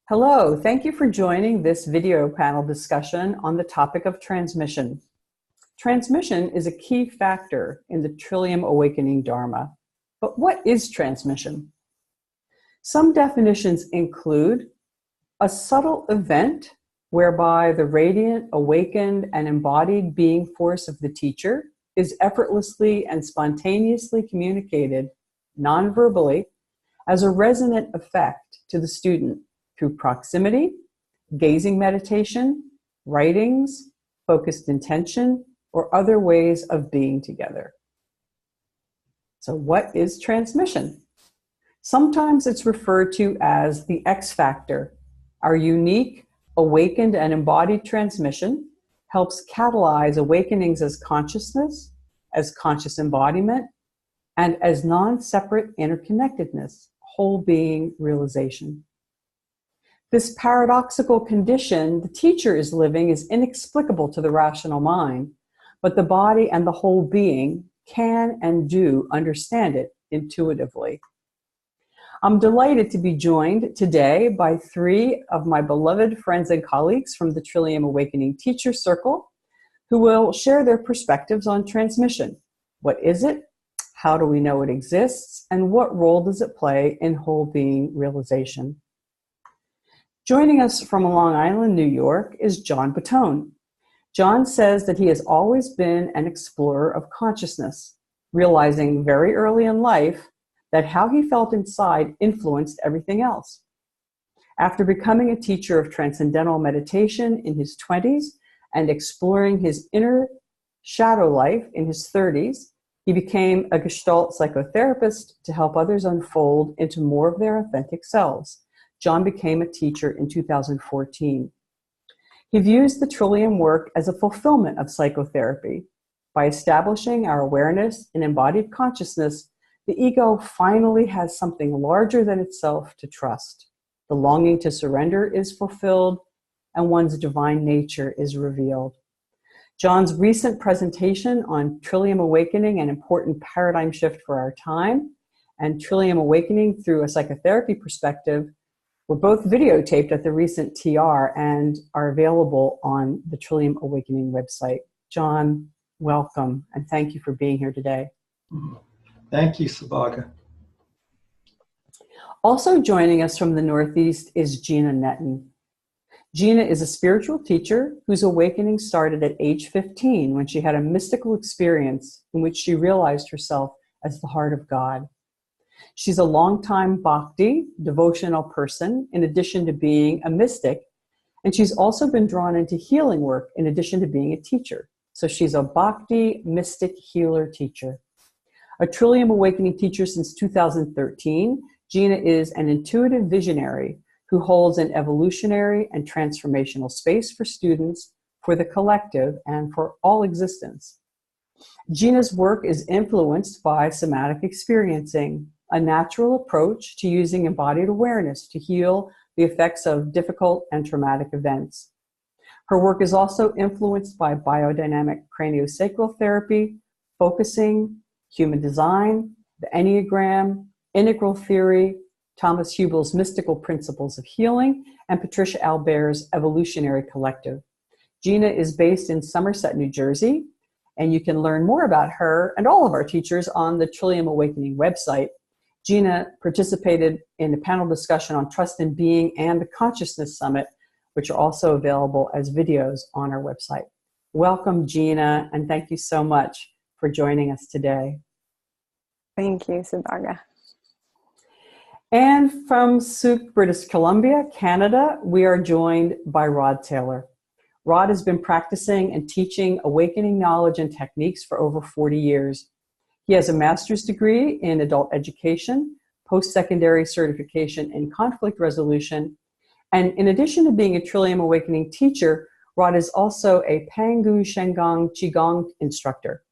Hello, thank you for joining this video panel discussion on the topic of transmission. Transmission is a key factor in the Trillium Awakening Dharma. But what is transmission? Some definitions include a subtle event whereby the radiant, awakened, and embodied being force of the teacher is effortlessly and spontaneously communicated non-verbally as a resonant effect to the student through proximity, gazing meditation, writings, focused intention, or other ways of being together. So what is transmission? Sometimes it's referred to as the X factor. Our unique, awakened, and embodied transmission helps catalyze awakenings as consciousness, as conscious embodiment, and as non-separate interconnectedness, whole being realization. This paradoxical condition the teacher is living is inexplicable to the rational mind, but the body and the whole being can and do understand it intuitively. I'm delighted to be joined today by three of my beloved friends and colleagues from the Trillium Awakening Teacher Circle, who will share their perspectives on transmission. What is it? How do we know it exists? And what role does it play in whole being realization? Joining us from Long Island, New York, is John Bottone. John says that he has always been an explorer of consciousness, realizing very early in life that how he felt inside influenced everything else. After becoming a teacher of transcendental meditation in his 20s and exploring his inner shadow life in his 30s, he became a Gestalt psychotherapist to help others unfold into more of their authentic selves. John became a teacher in 2014. He views the Trillium work as a fulfillment of psychotherapy. By establishing our awareness in embodied consciousness, the ego finally has something larger than itself to trust. The longing to surrender is fulfilled, and one's divine nature is revealed. John's recent presentation on Trillium Awakening, an important paradigm shift for our time, and Trillium Awakening through a psychotherapy perspective were both videotaped at the recent TR and are available on the Trillium Awakening website. John, welcome, and thank you for being here today. Thank you, Subhaga. Also joining us from the Northeast is Gena Netten. Gena is a spiritual teacher whose awakening started at age 15 when she had a mystical experience in which she realized herself as the heart of God. She's a longtime bhakti, devotional person, in addition to being a mystic, and she's also been drawn into healing work in addition to being a teacher. So she's a bhakti, mystic, healer teacher. A Trillium Awakening teacher since 2013, Gena is an intuitive visionary who holds an evolutionary and transformational space for students, for the collective, and for all existence. Gena's work is influenced by somatic experiencing, a natural approach to using embodied awareness to heal the effects of difficult and traumatic events. Her work is also influenced by biodynamic craniosacral therapy, focusing, human design, the Enneagram, integral theory, Thomas Hubel's mystical principles of healing, and Patricia Albert's evolutionary collective. Gena is based in Somerset, New Jersey, and you can learn more about her and all of our teachers on the Trillium Awakening website. Gena participated in a panel discussion on trust in being and the Consciousness Summit, which are also available as videos on our website. Welcome, Gena, and thank you so much for joining us today. Thank you, Subhaga. And from Sauk, British Columbia, Canada, we are joined by Rod Taylor. Rod has been practicing and teaching awakening knowledge and techniques for over 40 years. He has a master's degree in adult education, post-secondary certification in conflict resolution, and in addition to being a Trillium Awakening teacher, Rod is also a Pangu Shengang Qigong instructor.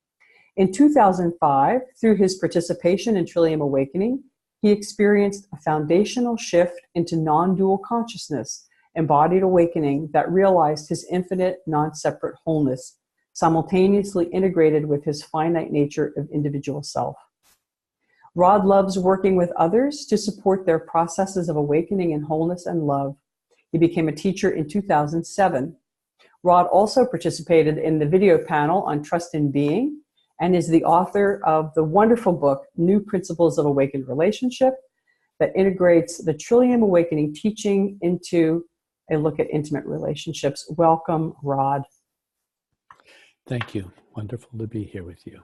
In 2005, through his participation in Trillium Awakening, he experienced a foundational shift into non-dual consciousness, embodied awakening that realized his infinite, non-separate wholeness, simultaneously integrated with his finite nature of individual self. Rod loves working with others to support their processes of awakening in wholeness and love. He became a teacher in 2007. Rod also participated in the video panel on Trust in Being and is the author of the wonderful book, New Principles of Awakened Relationship, that integrates the Trillium Awakening teaching into a look at intimate relationships. Welcome, Rod. Thank you. Wonderful to be here with you.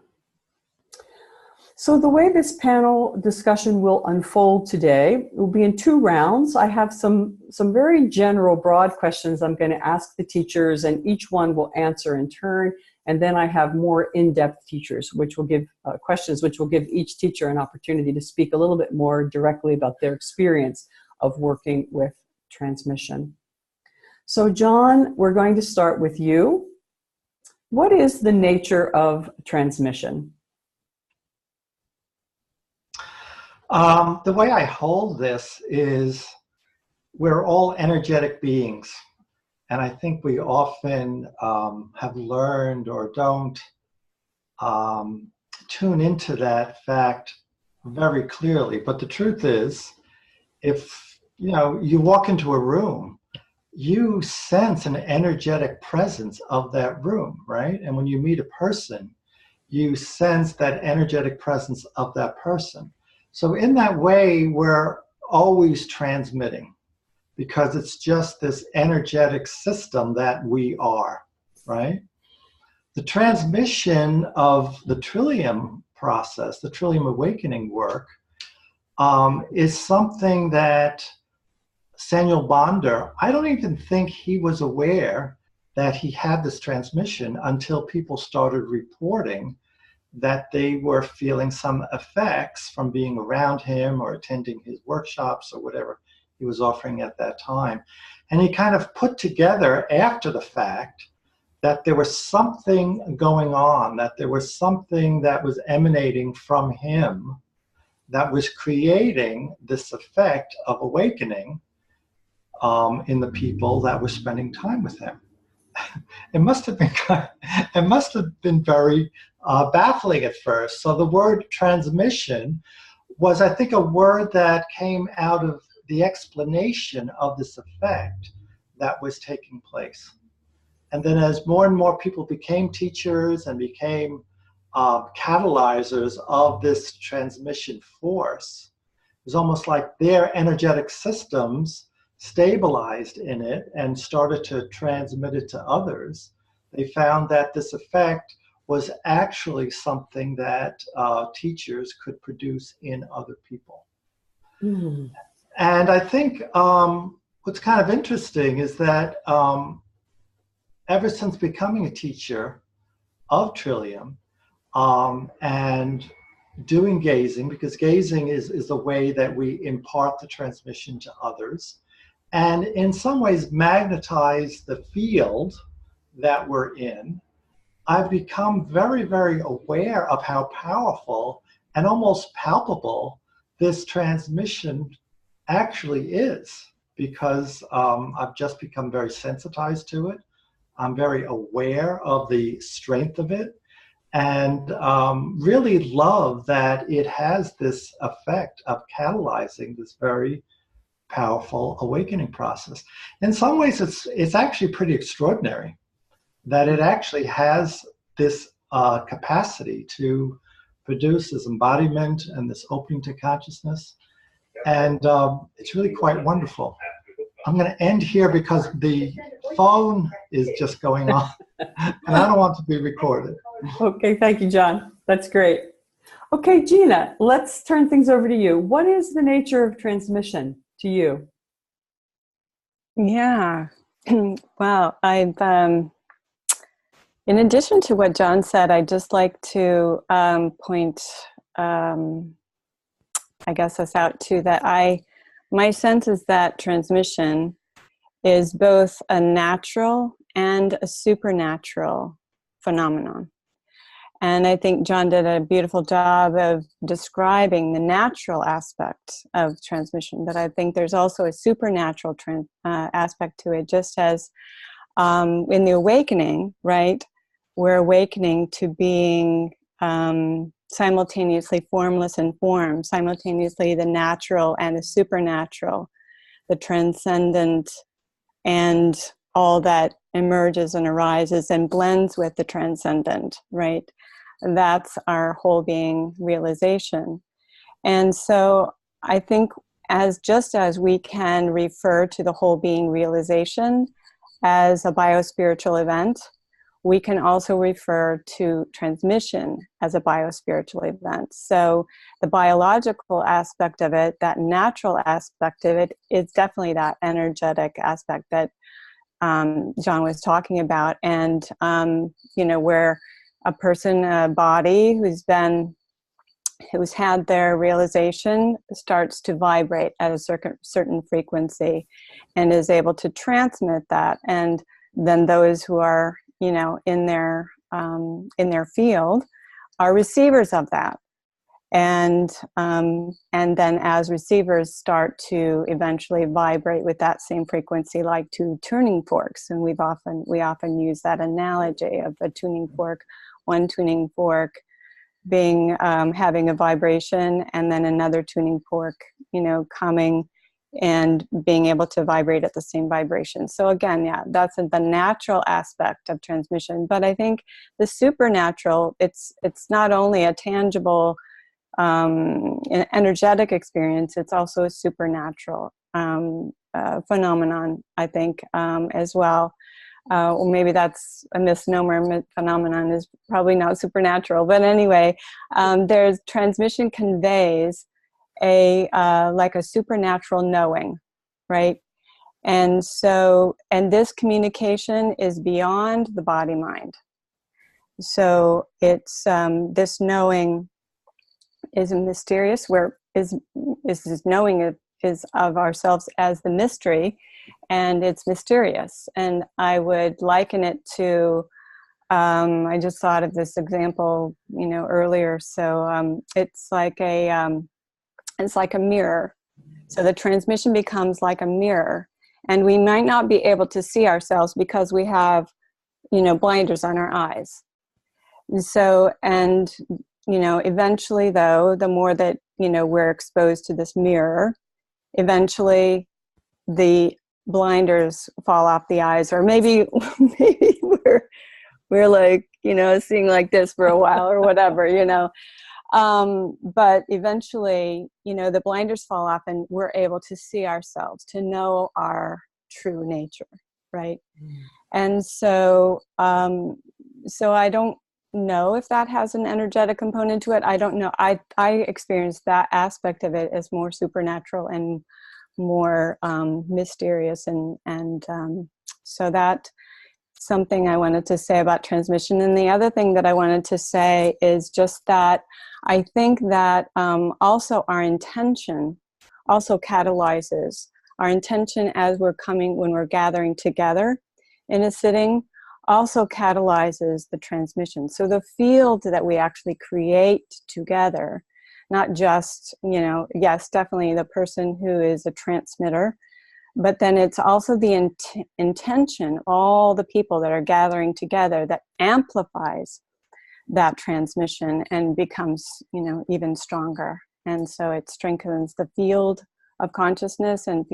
So the way this panel discussion will unfold today will be in 2 rounds. I have some very general, broad questions I'm going to ask the teachers, and each one will answer in turn. And then I have more in-depth teachers, which will give questions, which will give each teacher an opportunity to speak a little bit more directly about their experience of working with transmission. So John, we're going to start with you. What is the nature of transmission? The way I hold this is we're all energetic beings. And I think we often have learned or don't tune into that fact very clearly. But the truth is, if you walk into a room, you sense an energetic presence of that room, right? And when you meet a person, you sense that energetic presence of that person. So in that way, we're always transmitting, because it's just this energetic system that we are, right? The transmission of the Trillium process, the Trillium awakening work, is something that Samuel Bonder, I don't even think he was aware that he had this transmission until people started reporting that they were feeling some effects from being around him or attending his workshops or whatever he was offering at that time. And he kind of put together after the fact that there was something going on, that there was something that was emanating from him that was creating this effect of awakening in the people that were spending time with him. It must have been very baffling at first. So the word transmission was, I think, a word that came out of the explanation of this effect that was taking place. And then as more and more people became teachers and became catalyzers of this transmission force, it was almost like their energetic systems stabilized in it and started to transmit it to others. They found that this effect was actually something that teachers could produce in other people. Mm. And I think what's kind of interesting is that ever since becoming a teacher of Trillium and doing gazing, because gazing is the way that we impart the transmission to others, and in some ways magnetize the field that we're in, I've become very, very aware of how powerful and almost palpable this transmission actually is, because I've just become very sensitized to it. I'm very aware of the strength of it, and really love that it has this effect of catalyzing this very powerful awakening process. In some ways, it's actually pretty extraordinary that it actually has this capacity to produce this embodiment and this opening to consciousness. And it's really quite wonderful. I'm going to end here because the phone is just going on and I don't want to be recorded. Okay, thank you, John. That's great. Okay, Gena, let's turn things over to you. What is the nature of transmission to you? Yeah. Well, I've, in addition to what John said, I'd just like to point, I guess, us out to that my sense is that transmission is both a natural and a supernatural phenomenon. And I think John did a beautiful job of describing the natural aspect of transmission, but I think there's also a supernatural aspect to it, just as in the awakening, right? We're awakening to being simultaneously formless and form, simultaneously the natural and the supernatural, the transcendent and all that emerges and arises and blends with the transcendent, right? That's our whole being realization. And so I think just as we can refer to the whole being realization as a biospiritual event, we can also refer to transmission as a biospiritual event. So the biological aspect of it, that natural aspect of it, is definitely that energetic aspect that John was talking about. And, where a person, a body who's had their realization starts to vibrate at a certain frequency and is able to transmit that. And then those who are, in their field are receivers of that. And then as receivers start to eventually vibrate with that same frequency, like two tuning forks. And we often use that analogy of a tuning fork, one tuning fork being having a vibration, and then another tuning fork, coming and being able to vibrate at the same vibration. So again, yeah, that's the natural aspect of transmission. But I think the supernatural, it's not only a tangible an energetic experience, it's also a supernatural phenomenon, I think, as well. Or maybe that's a misnomer. Phenomenon is probably not supernatural, but anyway, there's transmission conveys like a supernatural knowing, right? And this communication is beyond the body mind. So it's this knowing is mysterious. This knowing is of ourselves as the mystery, and it's mysterious. And I would liken it to, I just thought of this example, earlier. So it's like a mirror. So the transmission becomes like a mirror, and we might not be able to see ourselves because we have, blinders on our eyes. And eventually, though, the more that, we're exposed to this mirror, eventually the blinders fall off the eyes, or maybe we're like, seeing like this for a while or whatever, but eventually, the blinders fall off and we're able to see ourselves, to know our true nature, right? And so I don't know if that has an energetic component to it. I don't know. I experienced that aspect of it as more supernatural and more mysterious, and so that's something I wanted to say about transmission. And the other thing that I wanted to say is just that I think that also our intention also catalyzes our intention when we're gathering together in a sitting, also catalyzes the transmission. So the field that we actually create together, not just, yes, definitely the person who is a transmitter, but then it's also the intention, all the people that are gathering together, that amplifies that transmission and becomes, even stronger. And so it strengthens the field of consciousness and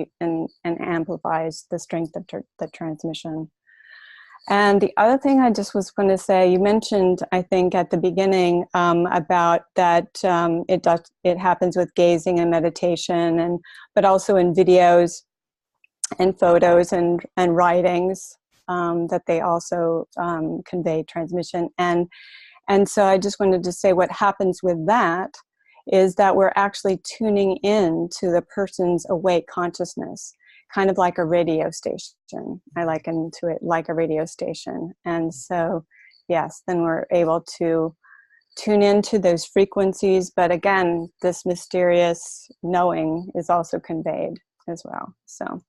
amplifies the strength of the transmission. And the other thing I just was going to say, you mentioned, I think at the beginning, about that it happens with gazing and meditation, but also in videos and photos and writings, that they also convey transmission. And so I just wanted to say what happens with that is that we're actually tuning in to the person's awake consciousness, kind of like a radio station. I liken to it like a radio station. And so, yes, then we're able to tune into those frequencies. But again, this mysterious knowing is also conveyed as well. So.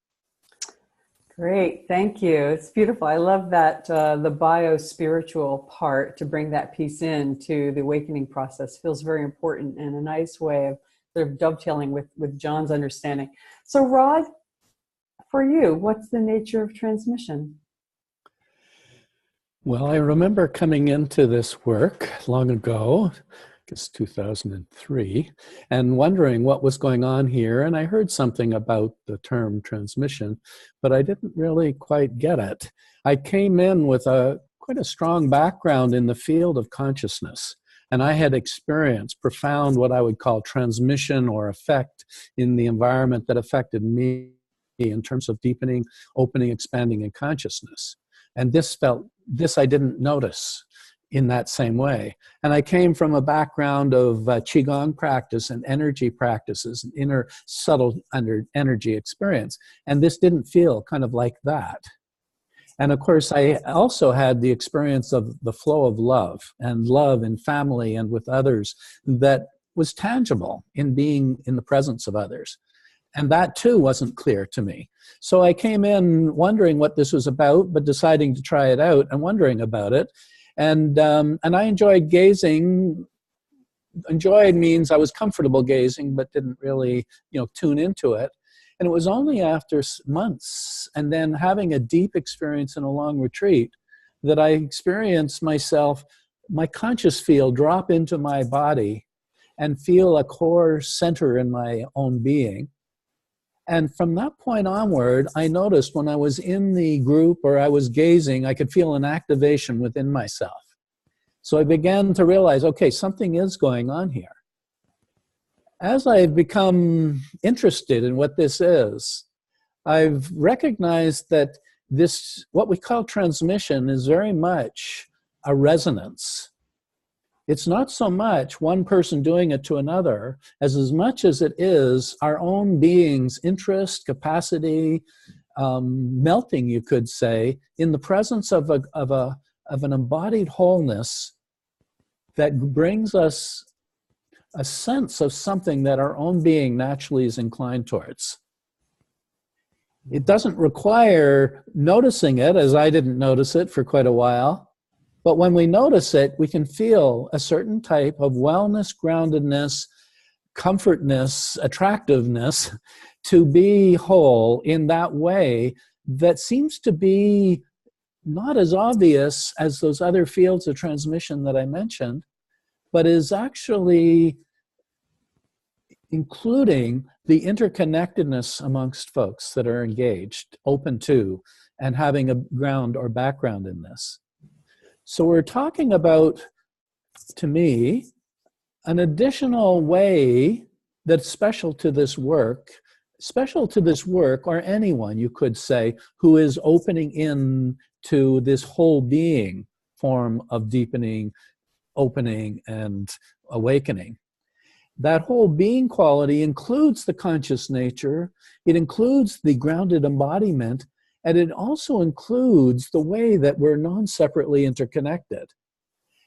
Great, thank you. It's beautiful. I love that the bio-spiritual part, to bring that piece into the awakening process, feels very important and a nice way of sort of dovetailing with John's understanding. So Rod, for you, what's the nature of transmission? Well, I remember coming into this work long ago, guess 2003, and wondering what was going on here. And I heard something about the term transmission, but I didn't really quite get it. I came in with quite a strong background in the field of consciousness, and I had experienced profound, what I would call transmission or effect in the environment that affected me in terms of deepening, opening, expanding in consciousness. And this I didn't notice in that same way. And I came from a background of Qigong practice and energy practices and inner subtle energy experience. And this didn't feel kind of like that. And of course, I also had the experience of the flow of love in family and with others that was tangible in being in the presence of others. And that too wasn't clear to me. So I came in wondering what this was about, but deciding to try it out and wondering about it. And I enjoyed gazing. Enjoyed means I was comfortable gazing, but didn't really, tune into it. And it was only after months and then having a deep experience in a long retreat that I experienced myself, my conscious field drop into my body and feel a core center in my own being. And from that point onward, I noticed when I was in the group or I was gazing, I could feel an activation within myself. So I began to realize, okay, something is going on here. As I've become interested in what this is, I've recognized that this, what we call transmission, is very much a resonance. It's not so much one person doing it to another as much as it is our own being's interest, capacity, melting, you could say, in the presence of an embodied wholeness that brings us a sense of something that our own being naturally is inclined towards. It doesn't require noticing it, as I didn't notice it for quite a while. But when we notice it, we can feel a certain type of wellness, groundedness, comfortness, attractiveness to be whole in that way that seems to be not as obvious as those other fields of transmission that I mentioned, but is actually including the interconnectedness amongst folks that are engaged, open to, and having a ground or background in this. So we're talking about, to me, an additional way that's special to this work, or anyone, you could say, who is opening in to this whole being form of deepening, opening, and awakening. That whole being quality includes the conscious nature, it includes the grounded embodiment, and it also includes the way that we're non-separately interconnected.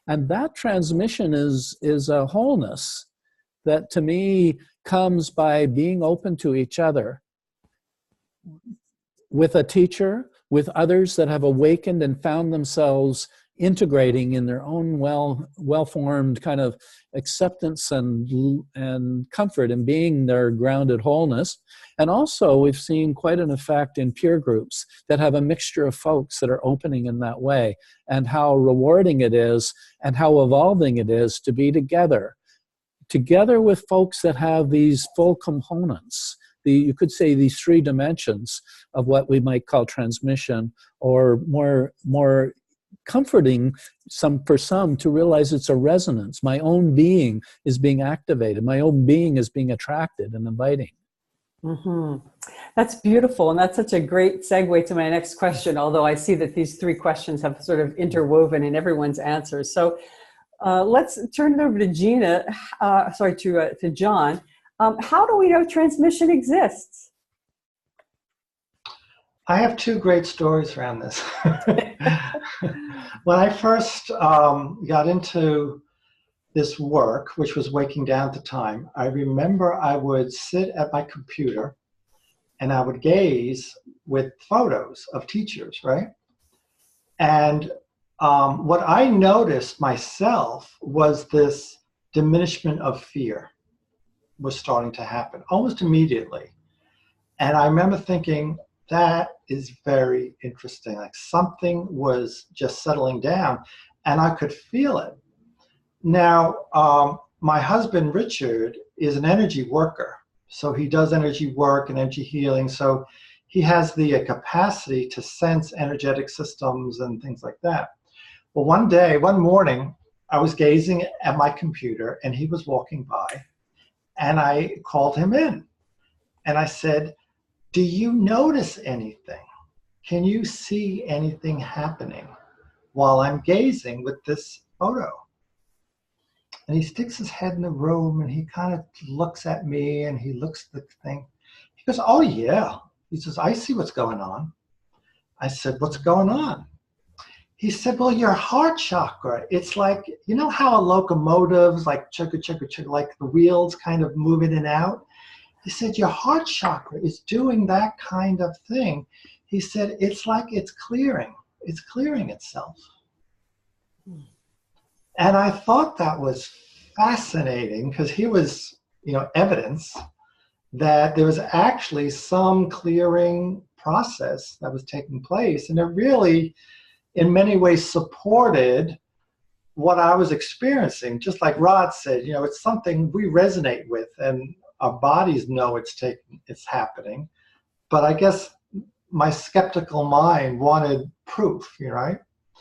And that transmission is a wholeness that, to me, comes by being open to each other. With a teacher, with others that have awakened and found themselves integrating in their own well-formed kind of acceptance and comfort in being their grounded wholeness. And also we've seen quite an effect in peer groups that have a mixture of folks that are opening in that way, and how rewarding it is and how evolving it is to be together with folks that have these full components. You could say these three dimensions of what we might call transmission, or more comforting for some to realize it's a resonance. My own being is being activated. My own being is being attracted and inviting. Mm-hmm. That's beautiful. And that's such a great segue to my next question, although I see that these three questions have sort of interwoven in everyone's answers. So let's turn it over to Gena, to John. How do we know transmission exists? I have two great stories around this. When I first got into this work, which was waking down at the time, I remember I would sit at my computer and I would gaze with photos of teachers, right? And what I noticed myself was this diminishment of fear was starting to happen almost immediately. And I remember thinking, that is very interesting. Like something was just settling down and I could feel it. Now, my husband, Richard, is an energy worker. So he does energy work and energy healing. So he has the capacity to sense energetic systems and things like that. Well, one morning, I was gazing at my computer and he was walking by, and I called him in and I said, "Do you notice anything? Can you see anything happening while I'm gazing with this photo?" And he sticks his head in the room and he kind of looks at me and he looks at the thing. He goes, "Oh yeah." He says, "I see what's going on." I said, "What's going on?" He said, "Well, your heart chakra, it's like, you know how a locomotive's like chugga, chugga, chugga, like the wheels kind of move in and out?" He said, "Your heart chakra is doing that kind of thing." He said, "It's like it's clearing itself." And I thought that was fascinating because here was, evidence that there was actually some clearing process that was taking place. And it really, in many ways, supported what I was experiencing. Just like Rod said, it's something we resonate with and our bodies know it's happening. But I guess my skeptical mind wanted proof, right?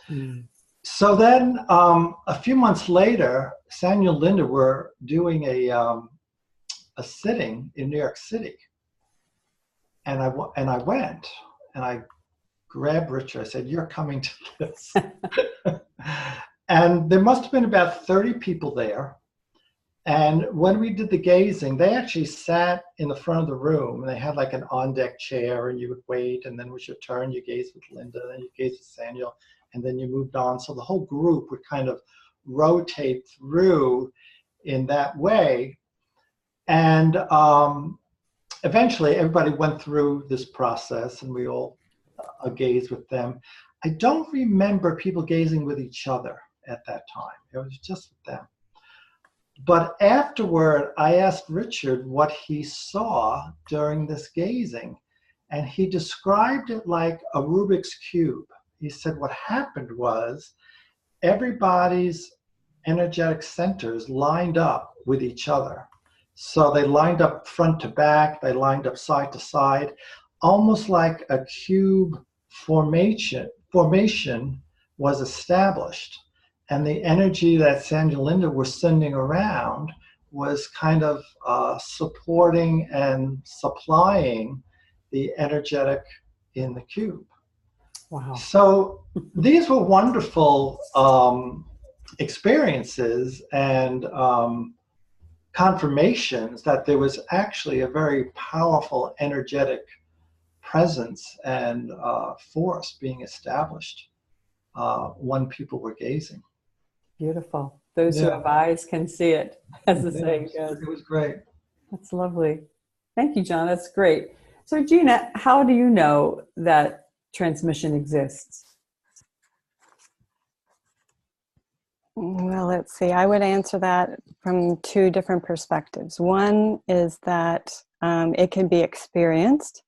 Mm. So then a few months later, Samuel and Linda were doing a sitting in New York City. And I went and I grabbed Richard. I said, "You're coming to this." And there must have been about 30 people there. And when we did the gazing, they actually sat in the front of the room and they had like an on-deck chair and you would wait, and then it was your turn. You gazed with Linda, then you gazed with Samuel, and then you moved on. So the whole group would kind of rotate through in that way. And eventually everybody went through this process and we all gazed with them. I don't remember people gazing with each other at that time. It was just with them. But afterward, I asked Richard what he saw during this gazing, and he described it like a Rubik's Cube. He said what happened was everybody's energetic centers lined up with each other. So they lined up front to back, they lined up side to side, almost like a cube formation was established. And the energy that Samuel and Linda were sending around was kind of supporting and supplying the energetic in the cube. Wow. So these were wonderful experiences and confirmations that there was actually a very powerful energetic presence and force being established when people were gazing. Beautiful. Those who have eyes can see it, as the saying goes. It was great. That's lovely. Thank you, John. That's great. So, Gena, how do you know that transmission exists? Well, let's see. I would answer that from two different perspectives. One is that it can be experienced,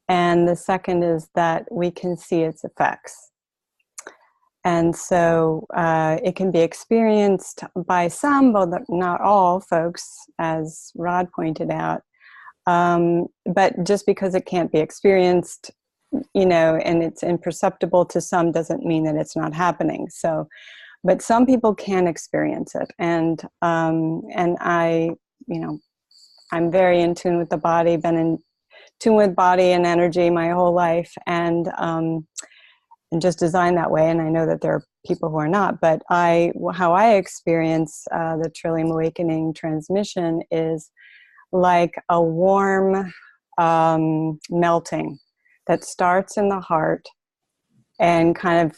and the second is that we can see its effects. And so it can be experienced by some, but not all folks, as Rod pointed out. But just because it can't be experienced, and it's imperceptible to some, doesn't mean that it's not happening. So, but some people can experience it, and I, I'm very in tune with the body, been in tune with body and energy my whole life, and just designed that way. And I know that there are people who are not, but how I experience the Trillium Awakening transmission is like a warm melting that starts in the heart and kind of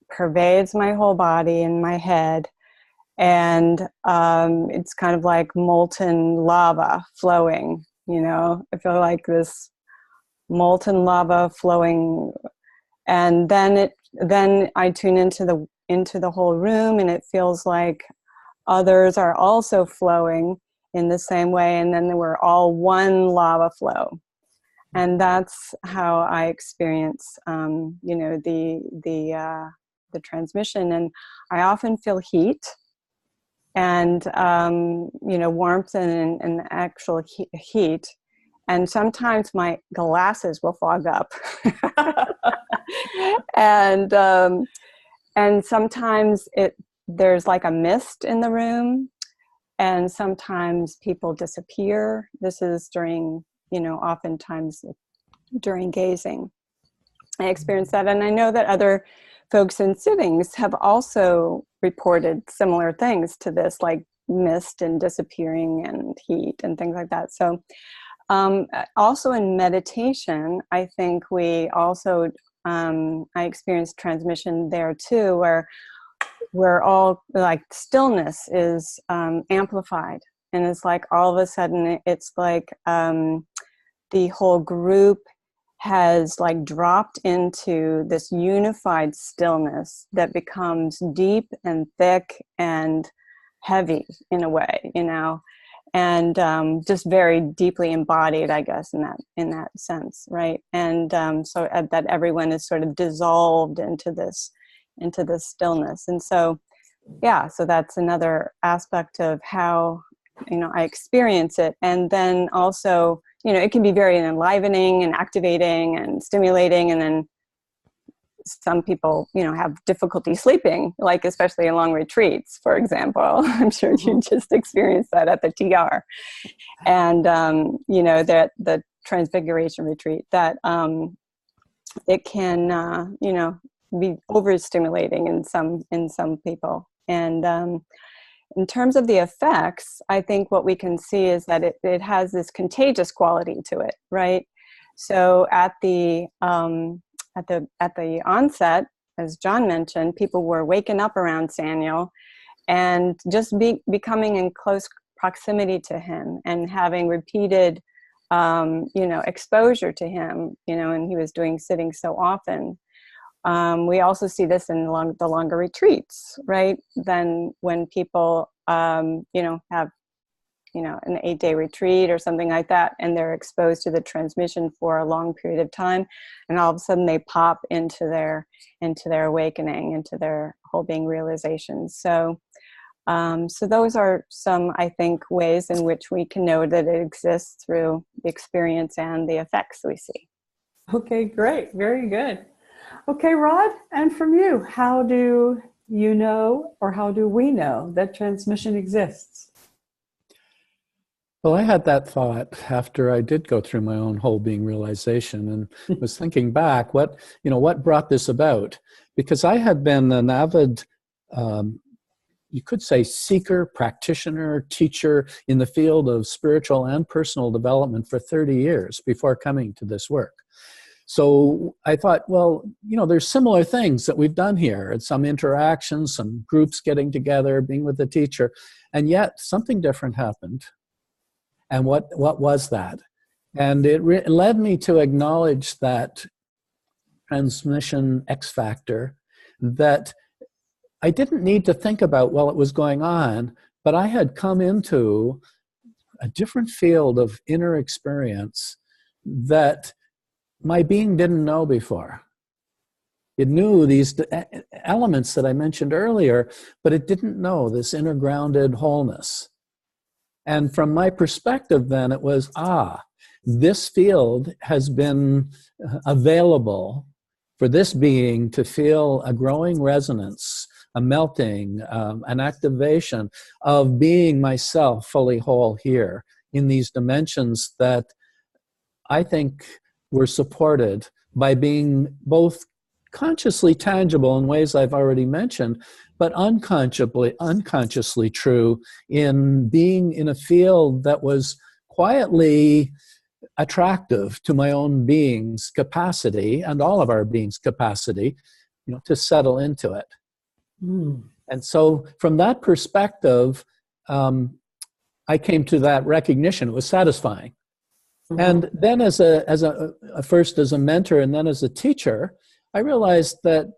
pervades my whole body and my head. And it's kind of like molten lava flowing, I feel like this molten lava flowing. And then I tune into the whole room, and it feels like others are also flowing in the same way, and then we're all one lava flow. And that's how I experience, the transmission. And I often feel heat, and warmth and actual heat. And sometimes my glasses will fog up. And sometimes there's like a mist in the room, and sometimes people disappear. This is during, oftentimes during gazing. I experienced that, and I know that other folks in sittings have also reported similar things to this, like mist and disappearing and heat and things like that. So also in meditation, I think we also, I experienced transmission there too, where all like stillness is amplified. And it's like all of a sudden, it's like the whole group has like dropped into this unified stillness that becomes deep and thick and heavy in a way, and just very deeply embodied, I guess, in that sense, right? And so that everyone is sort of dissolved into this stillness. And so, yeah, so that's another aspect of how, I experience it. And then also, it can be very enlivening and activating and stimulating. And then some people, have difficulty sleeping, like especially in long retreats, for example. I'm sure you just experienced that at the TR. And, that the Transfiguration retreat, that it can, be overstimulating in some people. And in terms of the effects, I think what we can see is that it has this contagious quality to it, right? So at the onset, as John mentioned, people were waking up around Saniel and just becoming in close proximity to him and having repeated, exposure to him, and he was doing sitting so often. We also see this in the longer retreats, right? Then when people, have, an 8-day retreat or something like that, and they're exposed to the transmission for a long period of time, and all of a sudden they pop into their awakening, into their whole being realizations. So, so those are some, I think, ways in which we can know that it exists through the experience and the effects we see. Okay, great. Very good. Okay, Rod, and from you, how do you know, or how do we know that transmission exists? Well, I had that thought after I did go through my own whole being realization and was thinking back, what brought this about? Because I had been an avid, you could say, seeker, practitioner, teacher in the field of spiritual and personal development for 30 years before coming to this work. So I thought, well, there's similar things that we've done here. It's some interactions, some groups getting together, being with the teacher, and yet something different happened. And what was that? And it led me to acknowledge that transmission X factor that I didn't need to think about while it was going on, but I had come into a different field of inner experience that my being didn't know before. It knew these elements that I mentioned earlier, but it didn't know this inner grounded wholeness. And from my perspective then, it was, this field has been available for this being to feel a growing resonance, a melting, an activation of being myself fully whole here in these dimensions that I think were supported by being both consciously tangible in ways I've already mentioned, but unconsciously true in being in a field that was quietly attractive to my own being's capacity and all of our being's capacity, to settle into it. And so from that perspective, I came to that recognition. It was satisfying. Mm-hmm. And then first as a mentor and then as a teacher, I realized that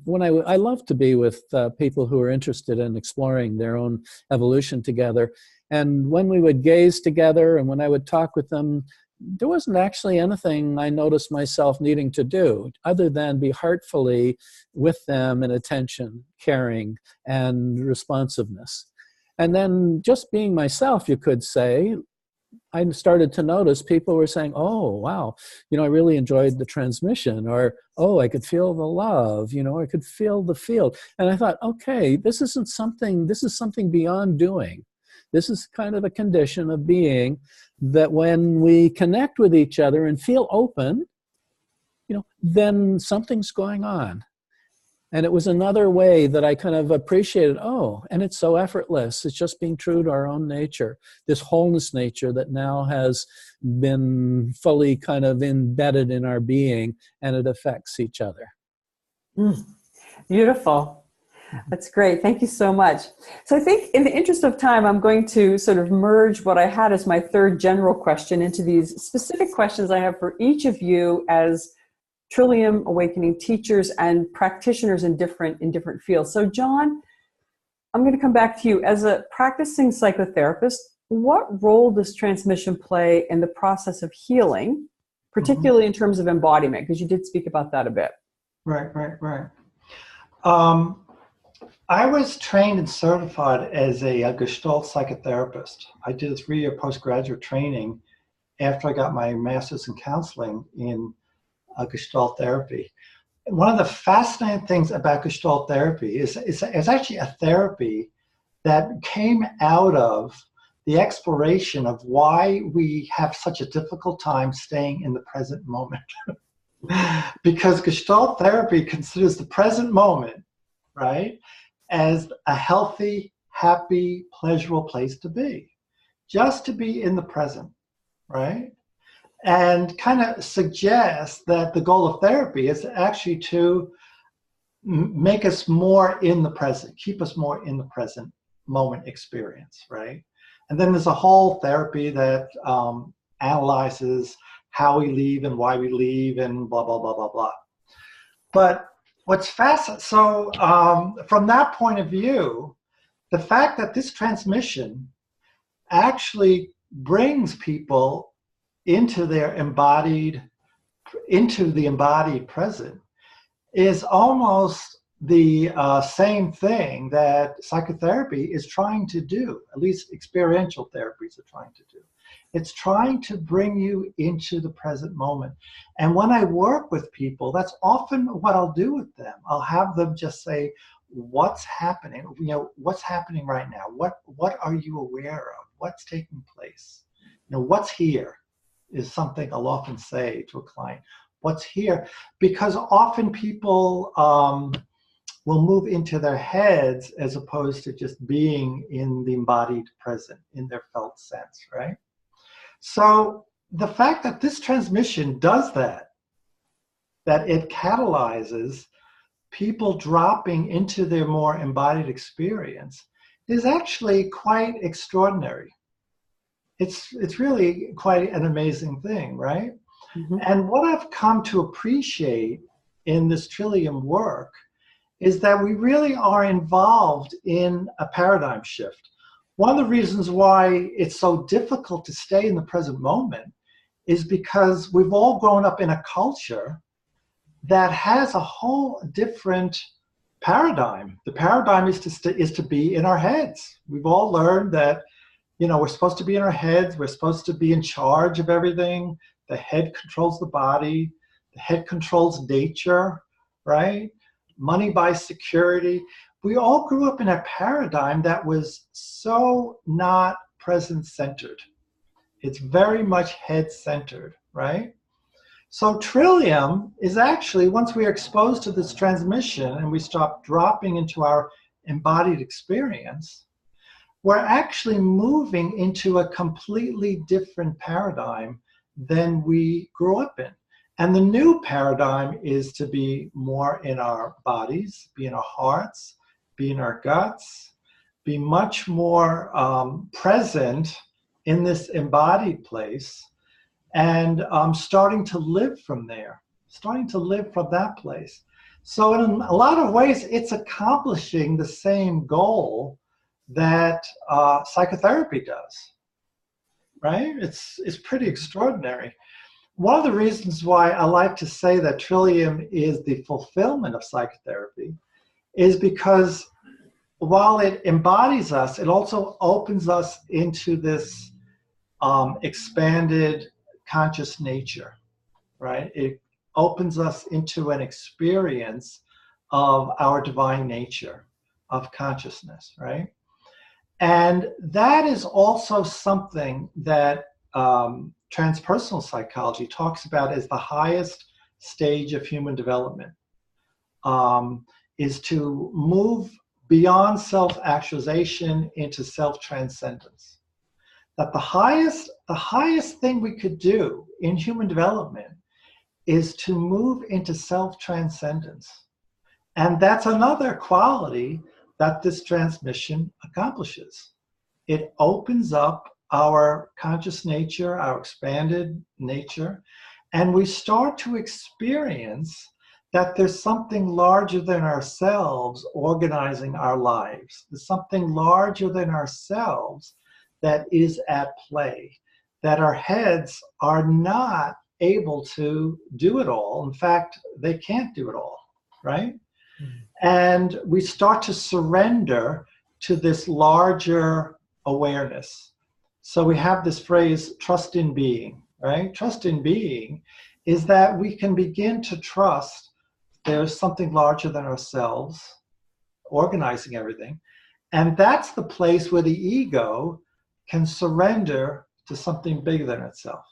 when I love to be with people who are interested in exploring their own evolution together. And when we would gaze together and when I would talk with them, there wasn't actually anything I noticed myself needing to do other than be heartfully with them in attention, caring, and responsiveness. And then just being myself, you could say, I started to notice people were saying, oh, wow, I really enjoyed the transmission, or, oh, I could feel the love, I could feel the field. And I thought, okay, this is something beyond doing. This is kind of a condition of being that when we connect with each other and feel open, then something's going on. And it was another way that I kind of appreciated, oh, and it's so effortless. It's just being true to our own nature, this wholeness nature that now has been fully kind of embedded in our being, and it affects each other. Beautiful. That's great. Thank you so much. So I think in the interest of time, I'm going to sort of merge what I had as my third general question into these specific questions I have for each of you as Trillium Awakening teachers and practitioners in different fields. So John, I'm going to come back to you. As a practicing psychotherapist, what role does transmission play in the process of healing, particularly in terms of embodiment? Because you did speak about that a bit. Right. I was trained and certified as a Gestalt psychotherapist. I did a 3-year postgraduate training after I got my master's in counseling in Gestalt therapy. One of the fascinating things about Gestalt therapy is it's actually a therapy that came out of the exploration of why we have such a difficult time staying in the present moment. Because Gestalt therapy considers the present moment, right, as a healthy, happy, pleasurable place to be. Just to be in the present, right? And kind of suggests that the goal of therapy is actually to make us more in the present, keep us more in the present moment experience, right? And then there's a whole therapy that analyzes how we leave and why we leave and blah, blah, blah, blah, blah. But what's fascinating, so from that point of view, the fact that this transmission actually brings people into the embodied present is almost the same thing that psychotherapy is trying to do, at least experiential therapies are trying to do. It's trying to bring you into the present moment. And when I work with people, that's often what I'll do with them. I'll have them just say, what's happening? What's happening right now? What are you aware of? What's taking place? What's here? Is something I'll often say to a client. What's here? Because often people will move into their heads as opposed to just being in the embodied present, in their felt sense, right? So the fact that this transmission does that it catalyzes people dropping into their more embodied experience is actually quite extraordinary. It's really quite an amazing thing, right? And what I've come to appreciate in this Trillium work is that we really are involved in a paradigm shift. One of the reasons why it's so difficult to stay in the present moment is because we've all grown up in a culture that has a whole different paradigm. The paradigm is to be in our heads. We've all learned that we're supposed to be in our heads. We're supposed to be in charge of everything. The head controls the body. The head controls nature, right? Money buys security. We all grew up in a paradigm that was so not present-centered. It's very much head-centered, right? So Trillium is actually, once we are exposed to this transmission and we stop dropping into our embodied experience, we're actually moving into a completely different paradigm than we grew up in. And the new paradigm is to be more in our bodies, be in our hearts, be in our guts, be much more present in this embodied place, and starting to live from there, starting to live from that place. So in a lot of ways, it's accomplishing the same goal that psychotherapy does, right? It's pretty extraordinary. One of the reasons why I like to say that Trillium is the fulfillment of psychotherapy is because while it embodies us, it also opens us into this expanded conscious nature, right? It opens us into an experience of our divine nature, of consciousness, right? And that is also something that transpersonal psychology talks about as the highest stage of human development, is to move beyond self-actualization into self-transcendence. That the highest thing we could do in human development is to move into self-transcendence. And that's another quality that this transmission accomplishes. It opens up our conscious nature, our expanded nature, and we start to experience that there's something larger than ourselves organizing our lives. There's something larger than ourselves that is at play, that our heads are not able to do it all. In fact, they can't do it all, right? And we start to surrender to this larger awareness. So we have this phrase, trust in being, right? Trust in being is that we can begin to trust there's something larger than ourselves organizing everything. And that's the place where the ego can surrender to something bigger than itself.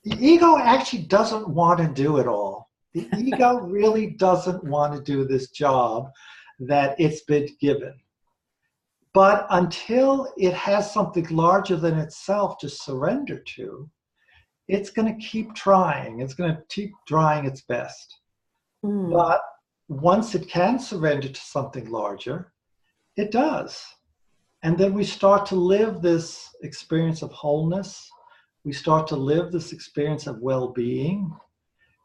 The ego actually doesn't want to do it all. The ego really doesn't want to do this job that it's been given. But until it has something larger than itself to surrender to, it's going to keep trying. It's going to keep trying its best. But once it can surrender to something larger, it does. And then we start to live this experience of wholeness. We start to live this experience of well-being.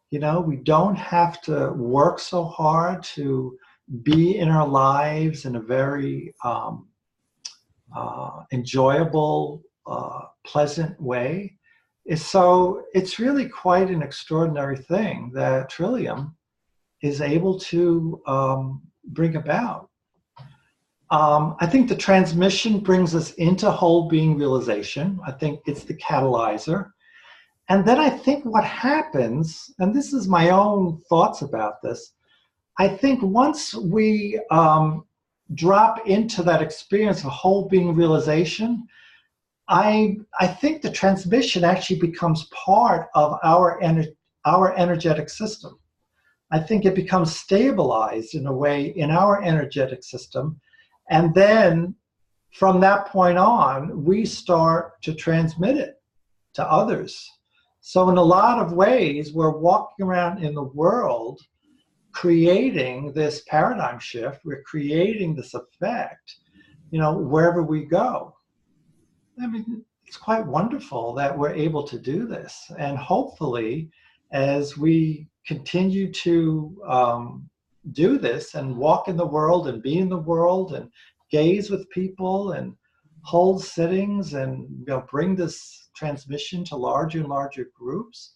You know, we don't have to work so hard to be in our lives in a very enjoyable, pleasant way. So it's really quite an extraordinary thing that Trillium is able to bring about. I think the transmission brings us into whole being realization. I think it's the catalyzer. And then I think what happens, and this is my own thoughts about this, I think once we drop into that experience of whole being realization, I think the transmission actually becomes part of our energetic system. I think it becomes stabilized in a way in our energetic system. And then from that point on, we start to transmit it to others. So in a lot of ways, we're walking around in the world creating this paradigm shift. We're creating this effect, you know, wherever we go. I mean, it's quite wonderful that we're able to do this. And hopefully, as we continue to do this and walk in the world and be in the world and gaze with people and hold sittings and, you know, bring this transmission to larger and larger groups,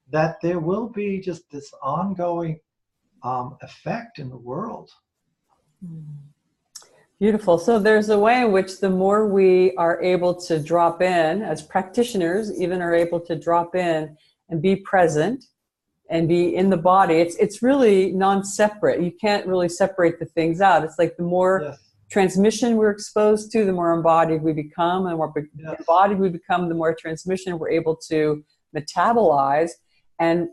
that there will be just this ongoing effect in the world. Beautiful. So there's a way in which the more we are able to drop in, as practitioners even are able to drop in and be present and be in the body, it's really non-separate. You can't really separate the things out. It's like the more transmission we're exposed to, the more embodied we become, and the more embodied we become, the more transmission we're able to metabolize and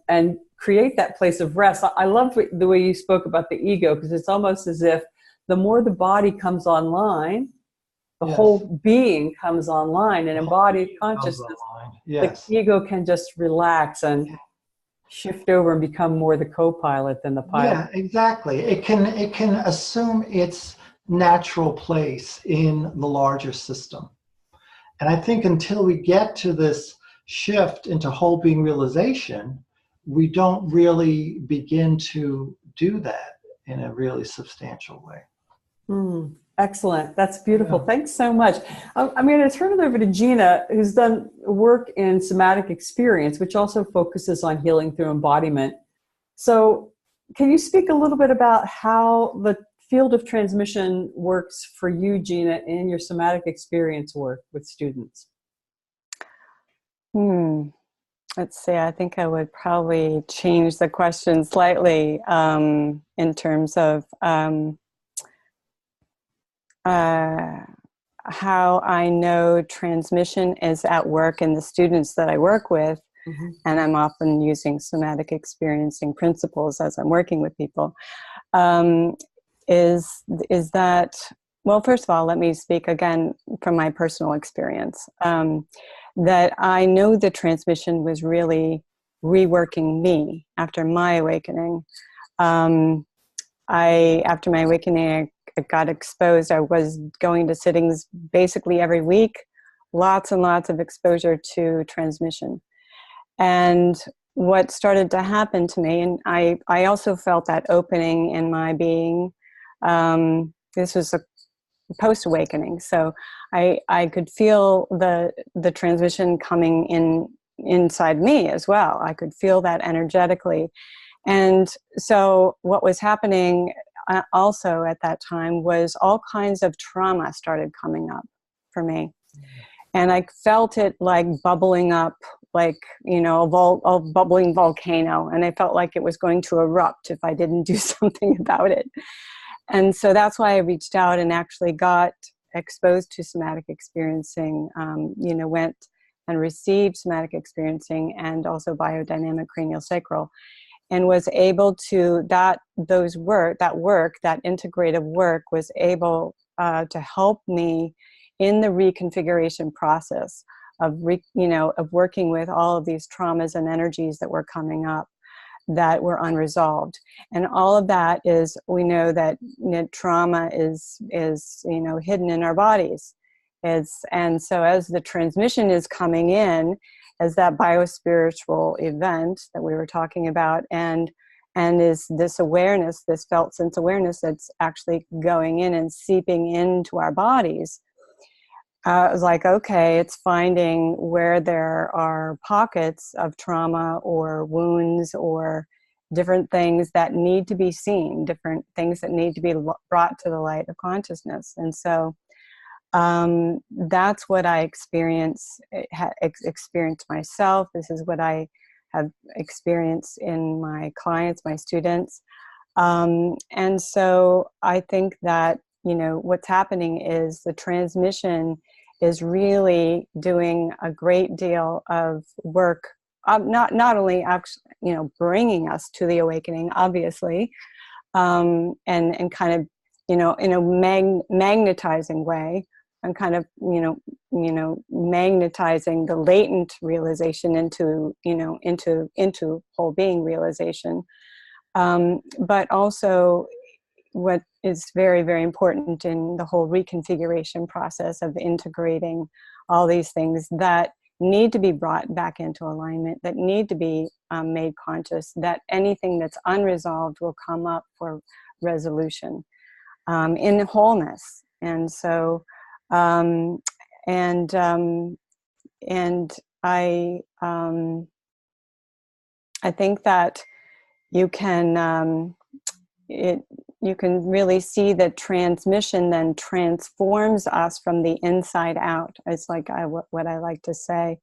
create that place of rest. I love the way you spoke about the ego, because it's almost as if the more the body comes online, the whole being comes online, and embodied consciousness, the ego can just relax and shift over and become more the co-pilot than the pilot. Yeah, exactly. It can assume its natural place in the larger system. And I think until we get to this shift into whole being realization, we don't really begin to do that in a really substantial way. Excellent. That's beautiful. Thanks so much. I'm going to turn it over to Gena, who's done work in somatic experience, which also focuses on healing through embodiment. So can you speak a little bit about how the field of transmission works for you, Gena, in your somatic experience work with students? Let's see, I think I would probably change the question slightly in terms of how I know transmission is at work in the students that I work with. Mm-hmm. And I'm often using somatic experiencing principles as I'm working with people. Is that, well, first of all, let me speak again from my personal experience. That I know the transmission was really reworking me after my awakening. After my awakening, I got exposed. I was going to sittings basically every week, lots and lots of exposure to transmission. And what started to happen to me, and I also felt that opening in my being. This was a post-awakening, so I could feel the transmission coming inside me as well. I could feel that energetically. And so what was happening also at that time was all kinds of trauma started coming up for me. And I felt it like bubbling up, like, you know, a bubbling volcano. And I felt like it was going to erupt if I didn't do something about it. And so that's why I reached out and actually got exposed to somatic experiencing, went and received somatic experiencing and also biodynamic cranial sacral, and was able to, that integrative work was able to help me in the reconfiguration process of working with all of these traumas and energies that were coming up that were unresolved. And all of that is, we know that trauma is hidden in our bodies. And so as the transmission is coming in, as that biospiritual event that we were talking about, and is this awareness, this felt sense awareness that's actually going in and seeping into our bodies, I was like, okay, it's finding where there are pockets of trauma or wounds or different things that need to be seen, different things that need to be brought to the light of consciousness. And so that's what I experienced myself. This is what I have experienced in my clients, my students. And so I think that, what's happening is the transmission is really doing a great deal of work, not only actually, bringing us to the awakening, obviously, and kind of, in a magnetizing way, and kind of, magnetizing the latent realization into whole being realization. But also what is very, very important in the whole reconfiguration process of integrating all these things that need to be brought back into alignment, that need to be made conscious, that anything that's unresolved will come up for resolution in wholeness. And so, and I think that you can you can really see that transmission then transforms us from the inside out. It's like what I like to say,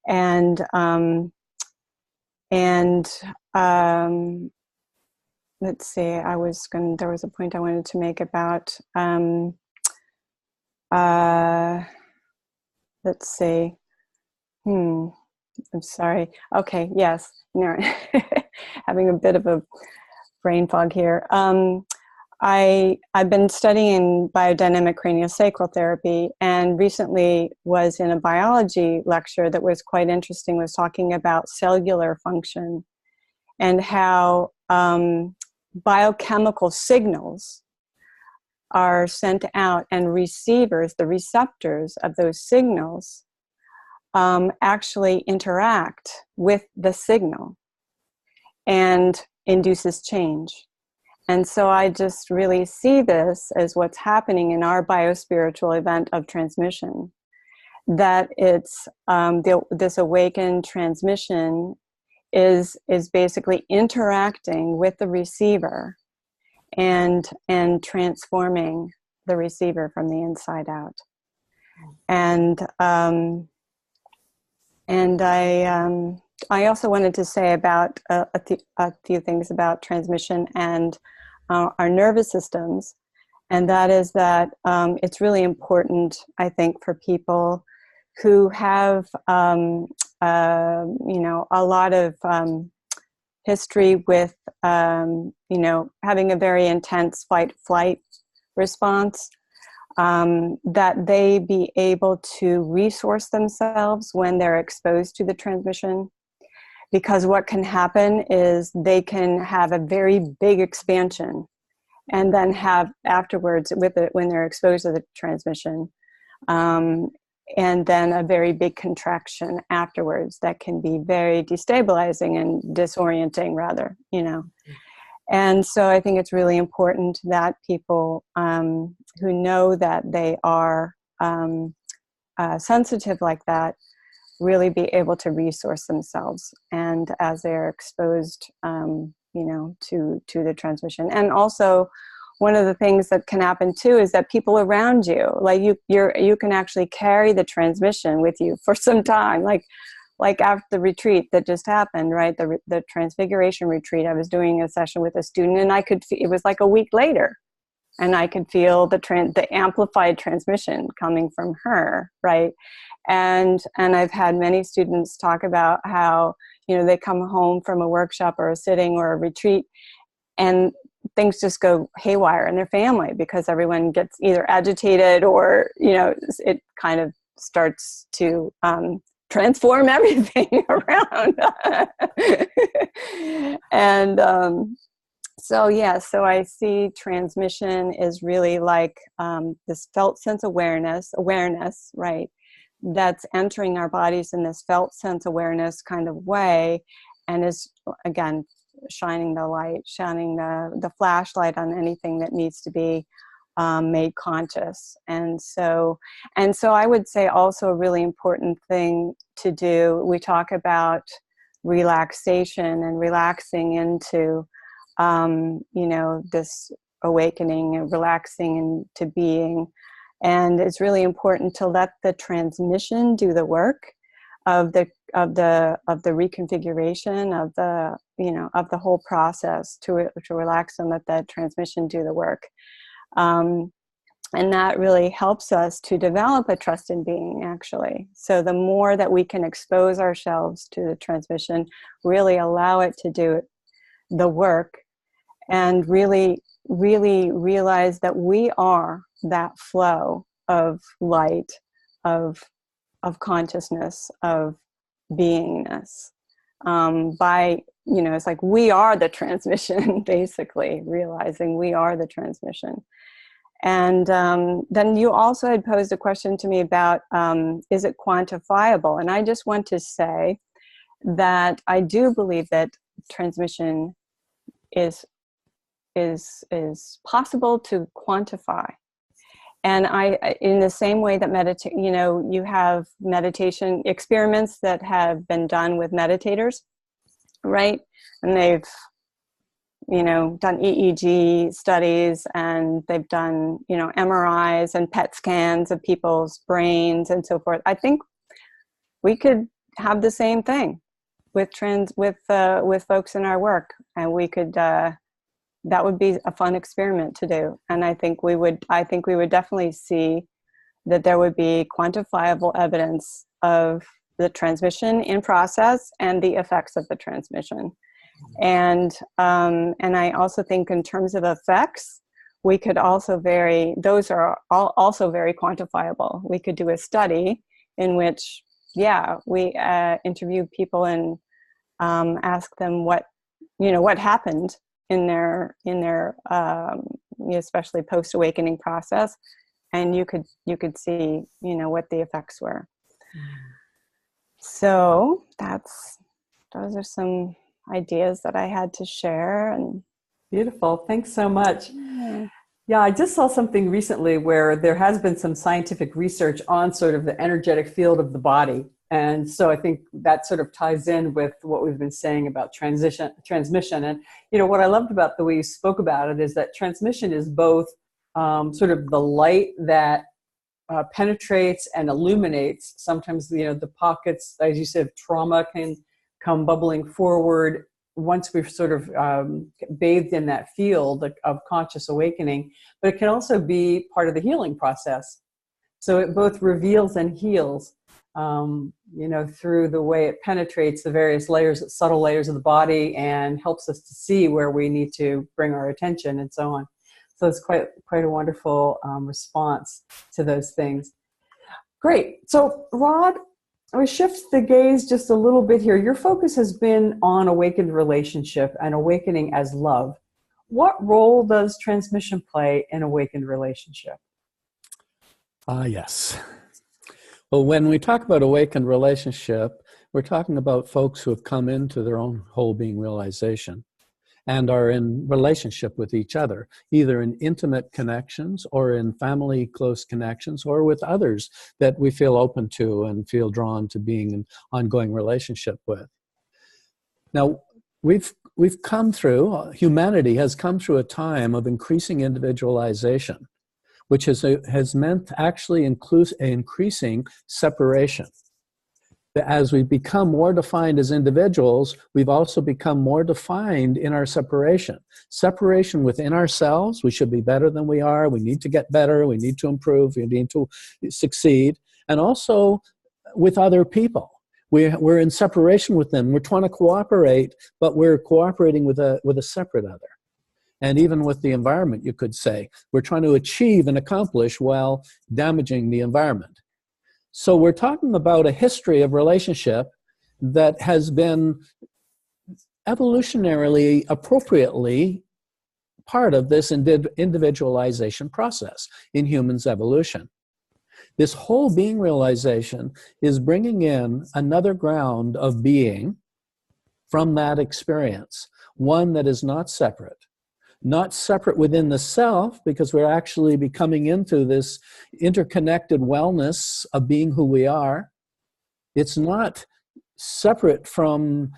and let's see. There was a point I wanted to make about. Let's see. I'm sorry. Okay. Yes. No. Having a bit of a brain fog here. I've been studying biodynamic craniosacral therapy, and recently was in a biology lecture that was quite interesting, was talking about cellular function and how biochemical signals are sent out, and the receptors of those signals actually interact with the signal and induces change. And so I just really see this as what's happening in our biospiritual event of transmission, that it's this awakened transmission is basically interacting with the receiver and transforming the receiver from the inside out. And I also wanted to say about a few things about transmission and our nervous systems, and that is that it's really important, I think, for people who have a lot of history with having a very intense fight-flight response, that they be able to resource themselves when they're exposed to the transmission. Because what can happen is they can have a very big expansion and then have afterwards with it when they're exposed to the transmission, and then a very big contraction afterwards that can be very destabilizing and disorienting rather, And so I think it's really important that people who know that they are sensitive like that really be able to resource themselves, and as they're exposed, to the transmission. And also, one of the things that can happen too is that people around you, like you can actually carry the transmission with you for some time, like after the retreat that just happened, right? The transfiguration retreat. I was doing a session with a student, and it was like a week later, and I could feel the amplified transmission coming from her, right? And I've had many students talk about how, they come home from a workshop or a sitting or a retreat, and things just go haywire in their family because everyone gets either agitated or, it kind of starts to transform everything around. And so I see transmission is really like this felt sense awareness, right? That's entering our bodies in this felt sense awareness kind of way, and is, again, shining the flashlight on anything that needs to be made conscious. And so I would say also a really important thing to do, we talk about relaxation and relaxing into this awakening and relaxing into being. And it's really important to let the transmission do the work of the reconfiguration of the whole process, to relax and let that transmission do the work. And that really helps us to develop a trust in being, actually. So the more that we can expose ourselves to the transmission, really allow it to do the work, and really, really realize that we are that flow of light, of consciousness, of beingness. It's like we are the transmission, basically, realizing we are the transmission. And then you also had posed a question to me about, is it quantifiable? And I just want to say that I do believe that transmission is possible to quantify. And in the same way that you have meditation experiments that have been done with meditators, right? And they've, done EEG studies, and they've done, MRIs and PET scans of people's brains and so forth. I think we could have the same thing with folks in our work, and we could. That would be a fun experiment to do, and I think we would definitely see that there would be quantifiable evidence of the transmission in process and the effects of the transmission. And I also think in terms of effects, we could also those are also very quantifiable. We could do a study in which, we interview people and ask them what happened in their especially post-awakening process, and you could see what the effects were. So those are some ideas that I had to share. And beautiful, thanks so much. Yeah, I just saw something recently where there has been some scientific research on sort of the energetic field of the body, And so I think that sort of ties in with what we've been saying about transmission. And, what I loved about the way you spoke about it is that transmission is both sort of the light that penetrates and illuminates. Sometimes, the pockets, as you said, of trauma can come bubbling forward once we've sort of bathed in that field of conscious awakening. But it can also be part of the healing process. So it both reveals and heals. Through the way it penetrates the various subtle layers of the body, and helps us to see where we need to bring our attention and so on. So it's quite a wonderful response to those things. Great. So Rod, we shift the gaze just a little bit here. Your focus has been on awakened relationship and awakening as love. What role does transmission play in awakened relationship? Yes. Well, when we talk about awakened relationship, we're talking about folks who have come into their own whole being realization and are in relationship with each other, either in intimate connections or in family close connections, or with others that we feel open to and feel drawn to being in ongoing relationship with. Now, humanity has come through a time of increasing individualization, which has meant actually increasing separation. As we become more defined as individuals, we've also become more defined in our separation. Separation within ourselves, we should be better than we are, we need to get better, we need to improve, we need to succeed, and also with other people. We're in separation with them, we're trying to cooperate, but we're cooperating with a separate other. And even with the environment, you could say, we're trying to achieve and accomplish while damaging the environment. So we're talking about a history of relationship that has been evolutionarily, appropriately part of this individualization process in humans' evolution. This whole being realization is bringing in another ground of being from that experience, one that is not separate. Not separate within the self, because we're actually becoming into this interconnected wellness of being who we are. It's not separate from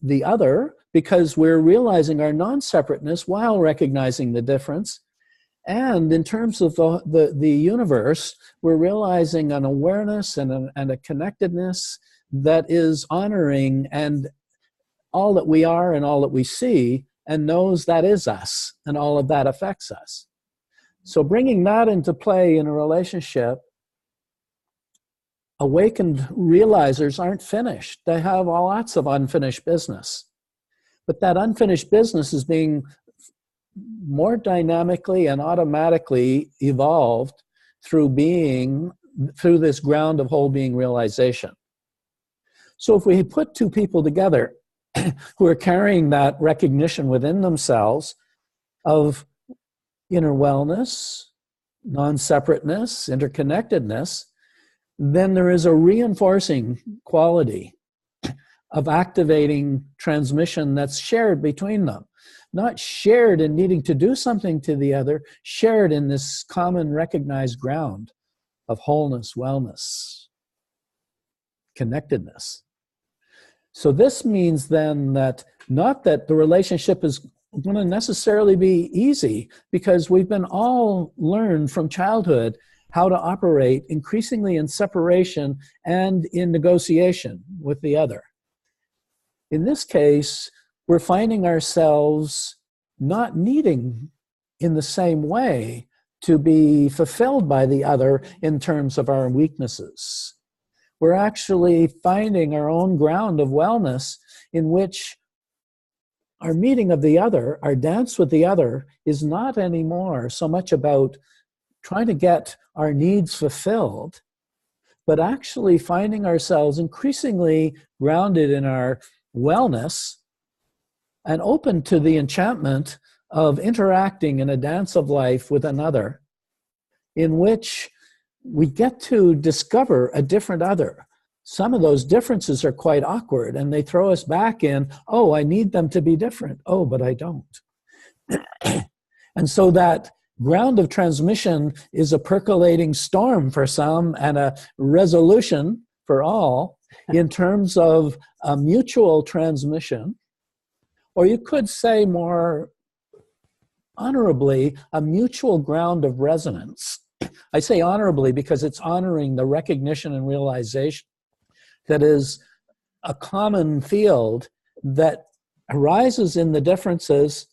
the other, because we're realizing our non-separateness while recognizing the difference. And in terms of the universe, we're realizing an awareness and a connectedness that is honoring and all that we are and all that we see, and knows that is us, and all of that affects us. So bringing that into play in a relationship, awakened realizers aren't finished. They have lots of unfinished business. But that unfinished business is being more dynamically and automatically evolved through this ground of whole being realization. So if we put two people together who are carrying that recognition within themselves of inner wellness, non-separateness, interconnectedness, then there is a reinforcing quality of activating transmission that's shared between them. Not shared in needing to do something to the other, shared in this common recognized ground of wholeness, wellness, connectedness. So this means then that not that the relationship is going to necessarily be easy, because we've been all learned from childhood how to operate increasingly in separation and in negotiation with the other. In this case, we're finding ourselves not needing in the same way to be fulfilled by the other in terms of our weaknesses. We're actually finding our own ground of wellness in which our meeting of the other, our dance with the other, is not anymore so much about trying to get our needs fulfilled, but actually finding ourselves increasingly grounded in our wellness and open to the enchantment of interacting in a dance of life with another, in which we get to discover a different other. Some of those differences are quite awkward, and they throw us back in, oh, I need them to be different. Oh, but I don't. And so that ground of transmission is a percolating storm for some and a resolution for all in terms of a mutual transmission, or you could say more honorably, a mutual ground of resonance. I say honorably because it's honoring the recognition and realization that is a common field that arises in the differences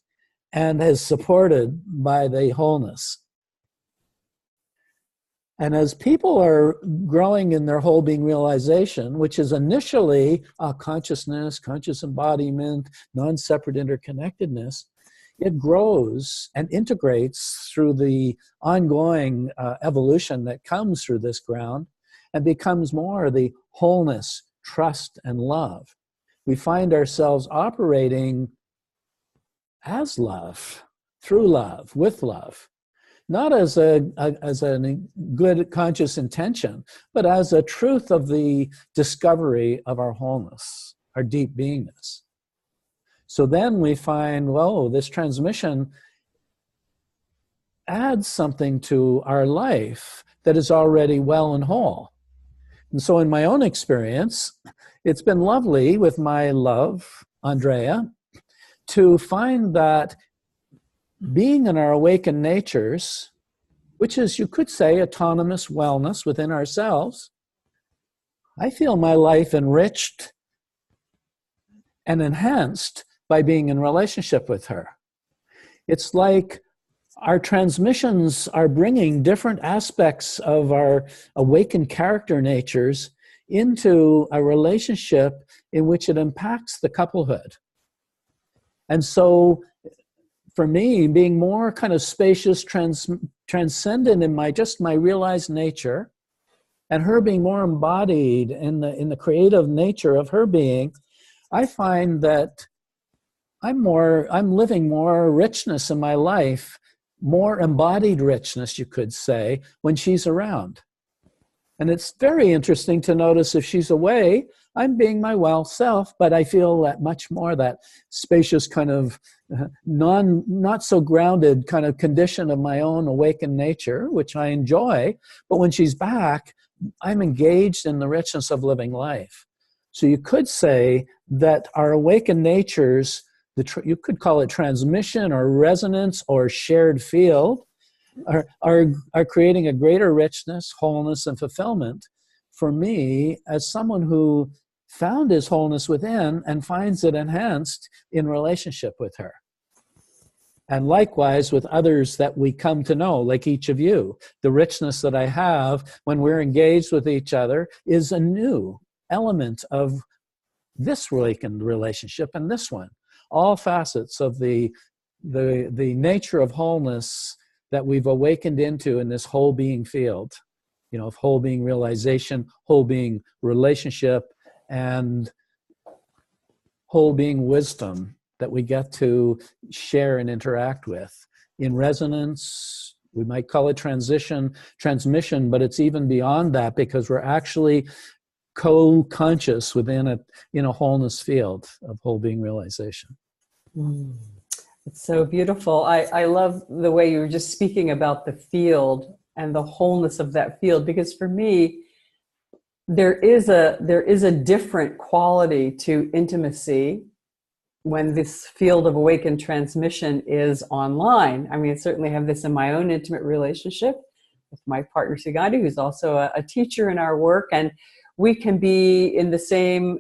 and is supported by the wholeness. And as people are growing in their whole being realization, which is initially consciousness, conscious embodiment, non-separate interconnectedness, it grows and integrates through the ongoing evolution that comes through this ground and becomes more the wholeness, trust, and love. We find ourselves operating as love, through love, with love, not as a good conscious intention, but as a truth of the discovery of our wholeness, our deep beingness. So then we find, whoa, this transmission adds something to our life that is already well and whole. And so in my own experience, it's been lovely with my love, Andrea, to find that being in our awakened natures, which is, you could say, autonomous wellness within ourselves, I feel my life enriched and enhanced by being in relationship with her. It's like our transmissions are bringing different aspects of our awakened character natures into a relationship in which it impacts the couplehood. And so for me, being more kind of spacious, transcendent in my realized nature, and her being more embodied in the creative nature of her being, I find that I'm living more richness in my life, more embodied richness, you could say, when she's around. And it's very interesting to notice if she's away, I'm being my well self, but I feel that much more that spacious kind of not so grounded kind of condition of my own awakened nature, which I enjoy. But when she's back, I'm engaged in the richness of living life. So you could say that our awakened natures, you could call it transmission or resonance or shared field, are creating a greater richness, wholeness, and fulfillment for me as someone who found his wholeness within and finds it enhanced in relationship with her. And likewise with others that we come to know, like each of you. The richness that I have when we're engaged with each other is a new element of this awakened relationship and this one. All facets of the nature of wholeness that we've awakened into in this whole being field, of whole being realization, whole being relationship, and whole being wisdom that we get to share and interact with. In resonance, we might call it transmission, but it's even beyond that because we're actually co-conscious within a wholeness field of whole being realization. It's so beautiful. I love the way you were just speaking about the field and the wholeness of that field, because for me, there is a different quality to intimacy when this field of awakened transmission is online. I mean, I certainly have this in my own intimate relationship with my partner Sugandi, who's also a teacher in our work, and we can be in the same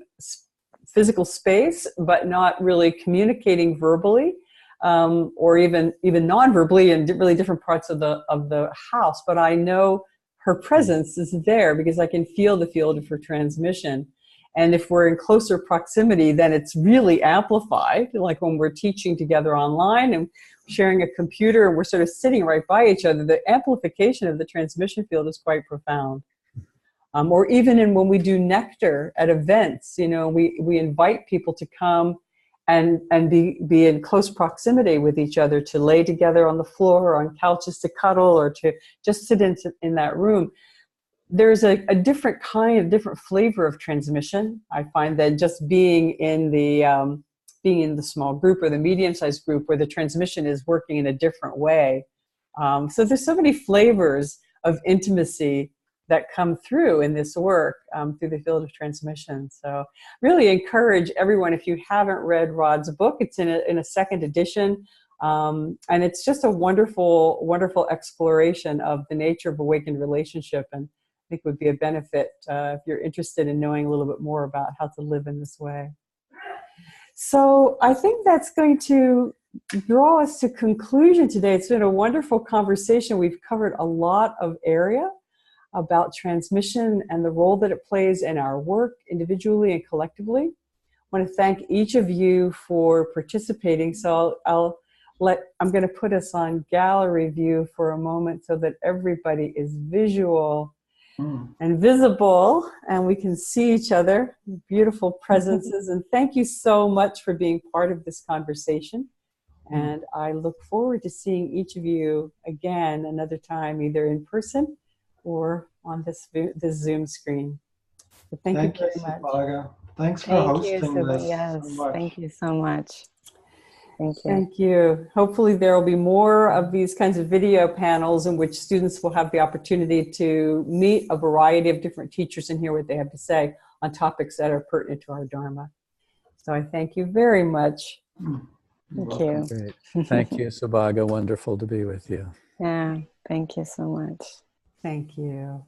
physical space, but not really communicating verbally, or even non-verbally in really different parts of the house. But I know her presence is there because I can feel the field of her transmission. And if we're in closer proximity, then it's really amplified. Like when we're teaching together online and sharing a computer and we're sort of sitting right by each other, the amplification of the transmission field is quite profound. Or even when we do nectar at events, we invite people to come and be in close proximity with each other, to lay together on the floor or on couches to cuddle or to just sit in that room. There's a different flavor of transmission. I find that just being in the small group or the medium-sized group where the transmission is working in a different way. So there's so many flavors of intimacy that come through in this work through the field of transmission. So really encourage everyone, if you haven't read Rod's book, it's in a second edition. And it's just a wonderful, wonderful exploration of the nature of awakened relationship, and I think would be a benefit if you're interested in knowing a little bit more about how to live in this way. So I think that's going to draw us to conclusion today. It's been a wonderful conversation. We've covered a lot of area about transmission and the role that it plays in our work individually and collectively. I want to thank each of you for participating. So I'm going to put us on gallery view for a moment so that everybody is visual and visible, and we can see each other, beautiful presences. And thank you so much for being part of this conversation. And I look forward to seeing each of you again another time, either in person or on this Zoom screen. So thank you very much. Subhaga. Thanks for hosting this. Yes, so much. thank you so much. Thank you. Thank you. Hopefully there will be more of these kinds of video panels in which students will have the opportunity to meet a variety of different teachers and hear what they have to say on topics that are pertinent to our Dharma. So I thank you very much. Thank you. Great. Thank you, Subhaga. Wonderful to be with you. Yeah, thank you so much. Thank you.